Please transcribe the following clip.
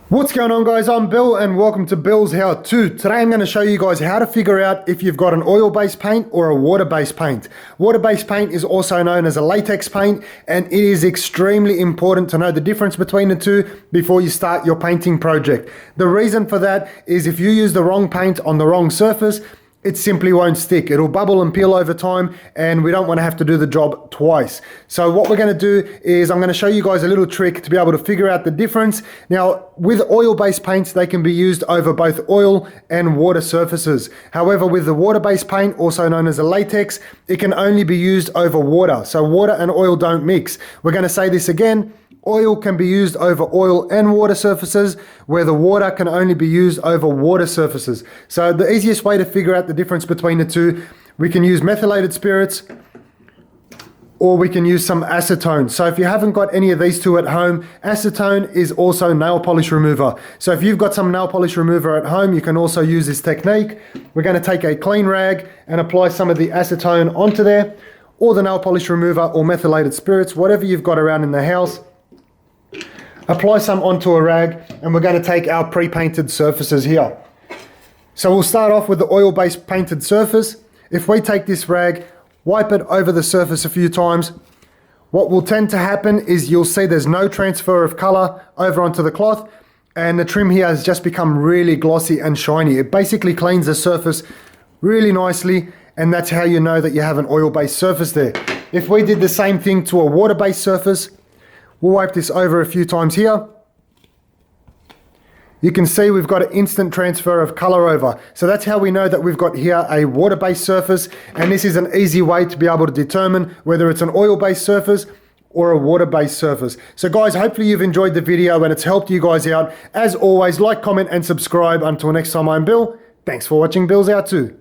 What's going on, guys? I'm Bill and welcome to Bill's How To. Today I'm going to show you guys how to figure out if you've got an oil-based paint or a water-based paint. Water-based paint is also known as a latex paint, and it is extremely important to know the difference between the two before you start your painting project. The reason for that is if you use the wrong paint on the wrong surface, it simply won't stick. It'll bubble and peel over time, and we don't want to have to do the job twice. So what we're going to do is I'm going to show you guys a little trick to be able to figure out the difference. Now, with oil-based paints, they can be used over both oil and water surfaces. However, with the water-based paint, also known as a latex, it can only be used over water. So water and oil don't mix. We're going to say this again. Oil can be used over oil and water surfaces, where the water can only be used over water surfaces. So the easiest way to figure out the difference between the two, we can use methylated spirits or we can use some acetone. So if you haven't got any of these two at home, acetone is also nail polish remover. So if you've got some nail polish remover at home, you can also use this technique. We're going to take a clean rag and apply some of the acetone onto there, or the nail polish remover or methylated spirits, whatever you've got around in the house. Apply some onto a rag, and we're going to take our pre-painted surfaces here. So we'll start off with the oil-based painted surface. If we take this rag, wipe it over the surface a few times, what will tend to happen is you'll see there's no transfer of color over onto the cloth, and the trim here has just become really glossy and shiny. It basically cleans the surface really nicely, and that's how you know that you have an oil-based surface there. If we did the same thing to a water-based surface, we'll wipe this over a few times here. You can see we've got an instant transfer of color over. So that's how we know that we've got here a water-based surface, and this is an easy way to be able to determine whether it's an oil-based surface or a water-based surface. So guys, hopefully you've enjoyed the video and it's helped you guys out. As always, like, comment and subscribe. Until next time, I'm Bill. Thanks for watching Bill's How To.